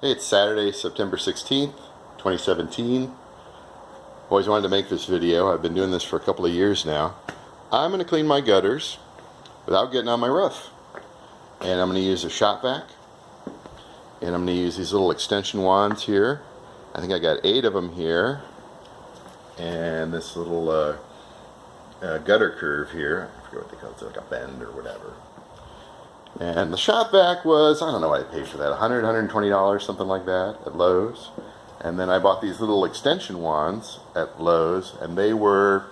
Hey, it's Saturday, September 16th, 2017. Always wanted to make this video. I've been doing this for a couple of years now. I'm going to clean my gutters without getting on my roof. And I'm going to use a Shop Vac. And I'm going to use these little extension wands here. I think I got 8 of them here. And this little gutter curve here. I forget what they call it. It's like a bend or whatever. And the Shop Vac was, I don't know what I paid for that, $100, $120, something like that at Lowe's. And then I bought these little extension wands at Lowe's, and they were,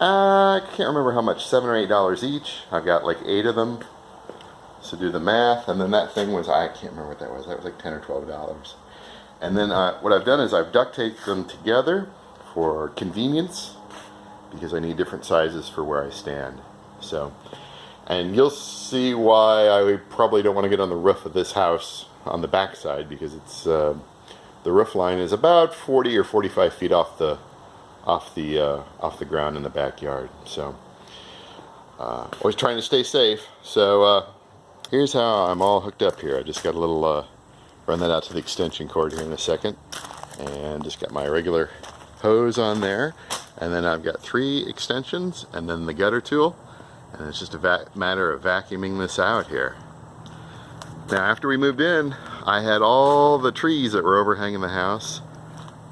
I can't remember how much, $7 or $8 each. I've got like 8 of them, so do the math. And then that thing was, I can't remember what that was like $10 or $12. And then what I've done is I've duct taped them together for convenience, because I need different sizes for where I stand. So. And you'll see why I probably don't want to get on the roof of this house on the back side, because it's the roof line is about 40 or 45 feet off the ground in the backyard. So always trying to stay safe. So here's how I'm all hooked up here. I just got a little run that out to the extension cord here in a second, and just got my regular hose on there, and then I've got 3 extensions and then the gutter tool. And it's just a matter of vacuuming this out here. Now, after we moved in, I had all the trees that were overhanging the house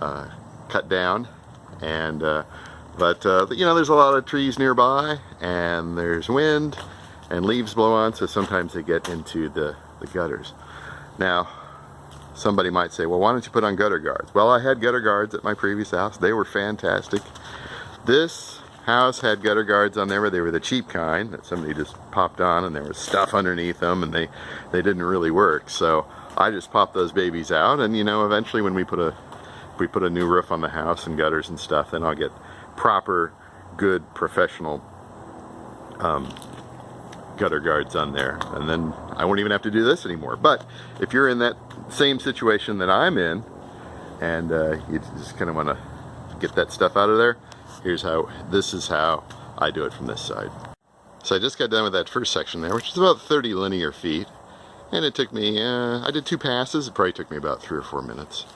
cut down, and but you know, there's a lot of trees nearby, and there's wind, and leaves blow on, so sometimes they get into the gutters. Now, somebody might say, well, why don't you put on gutter guards? Well, I had gutter guards at my previous house. They were fantastic. This house had gutter guards on there, but they were the cheap kind that somebody just popped on, and there was stuff underneath them, and they didn't really work. So I just popped those babies out, and you know, eventually when we put a new roof on the house and gutters and stuff, then I'll get proper, good, professional gutter guards on there, and then I won't even have to do this anymore. But if you're in that same situation that I'm in, and you just kind of want to get that stuff out of there, this is how I do it from this side. So I just got done with that first section there, which is about 30 linear feet. And it took me, I did 2 passes. It probably took me about 3 or 4 minutes.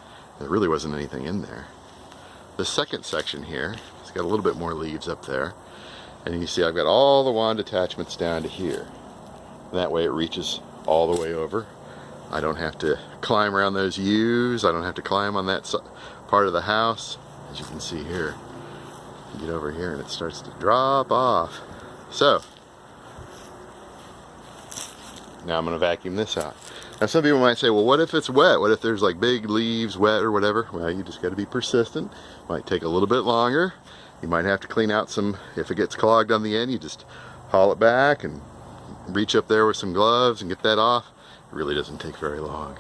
There really wasn't anything in there. The second section here, it's got a little bit more leaves up there. And you see I've got all the wand attachments down to here. And that way it reaches all the way over. I don't have to climb around those U's. I don't have to climb on that part of the house. As you can see here. Get over here and it starts to drop off. So now I'm going to vacuum this out. Now some people might say, well, what if it's wet? What if there's like big leaves, wet or whatever? Well, you just got to be persistent. Might take a little bit longer. You might have to clean out some. If it gets clogged on the end, you just haul it back and reach up there with some gloves and get that off. It really doesn't take very long.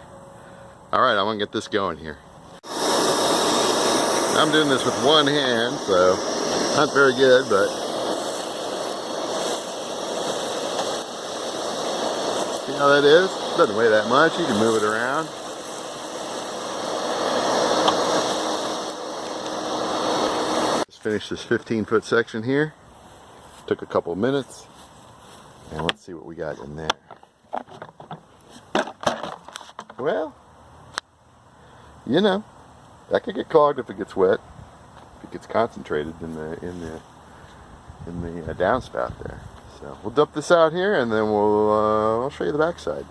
All right, I'm going to get this going here. I'm doing this with one hand, so not very good, but see how that is? Doesn't weigh that much. You can move it around. Just finished this 15-foot section here. Took a couple of minutes, and let's see what we got in there. Well, you know, that could get clogged if it gets wet. If it gets concentrated in the downspout there. So we'll dump this out here, and then I'll show you the back side.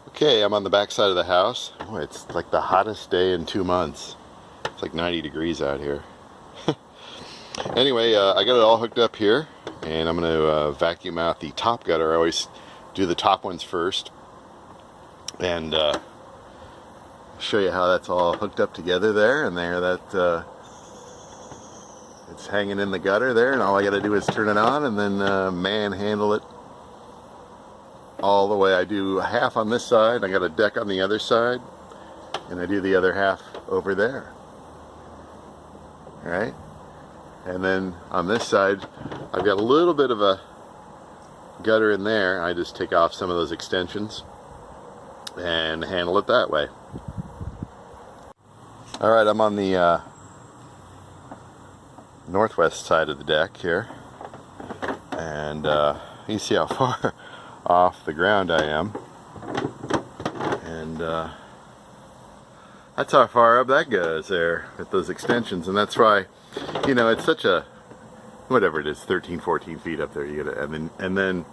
Okay, I'm on the back side of the house. Oh, it's like the hottest day in 2 months. It's like 90 degrees out here. Anyway, I got it all hooked up here, and I'm going to vacuum out the top gutter. I always do the top ones first, and show you how that's all hooked up together there, and there that it's hanging in the gutter there, and all I got to do is turn it on and then manhandle it all the way. I do half on this side, I got a deck on the other side, and I do the other half over there. Alright, and then on this side I've got a little bit of a gutter in there. I just take off some of those extensions and handle it that way. Alright, I'm on the northwest side of the deck here, and you see how far off the ground I am. And that's how far up that goes there with those extensions. And that's why, you know, it's such a, whatever it is, 13, 14 feet up there. You gotta, and then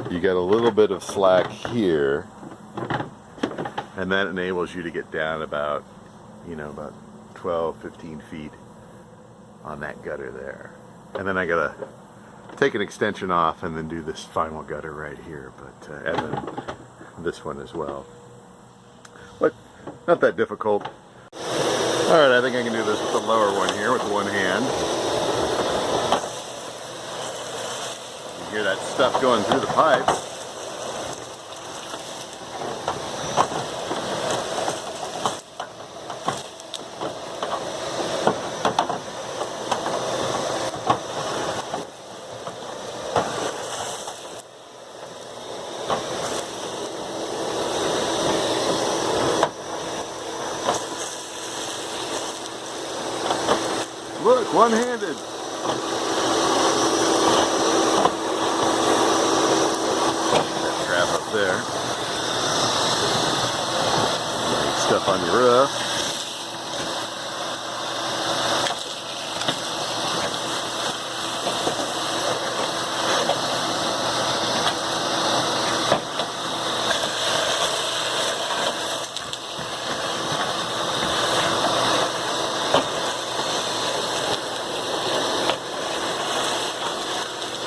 you got a little bit of slack here, and that enables you to get down about, you know, about 12, 15 feet on that gutter there. And then I gotta take an extension off and then do this final gutter right here, but and then this one as well. But not that difficult. Alright, I think I can do this with the lower one here with one hand. You hear that stuff going through the pipes. Look, one-handed. That trap up there. Stuff on your roof.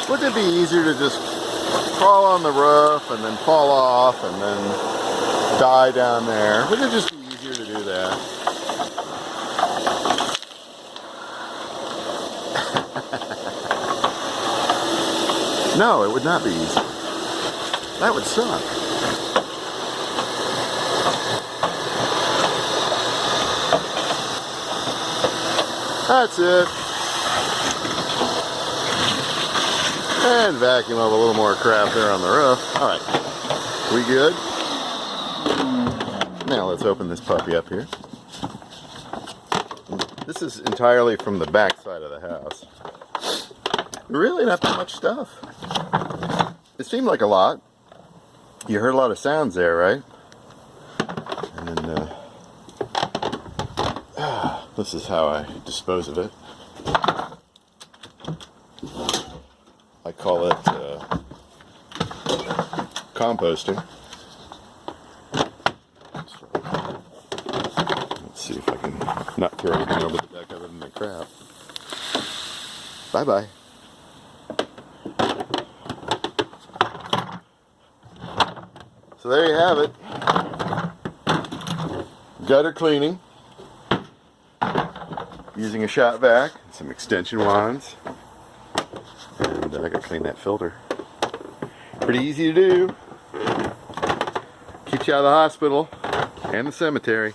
Wouldn't it be easier to just crawl on the roof and then fall off and then die down there? Wouldn't it just be easier to do that? No, it would not be easy. That would suck. That's it. And vacuum up a little more crap there on the roof. Alright, we good? Now let's open this puppy up here. This is entirely from the back side of the house. Really not that much stuff. It seemed like a lot. You heard a lot of sounds there, right? And this is how I dispose of it. I call it composting. Let's see if I can not throw anything over the deck other than the crap. Bye-bye. So there you have it. Gutter cleaning. Using a Shop Vac, some extension wands. And I gotta clean that filter. Pretty easy to do. Keeps you out of the hospital and the cemetery.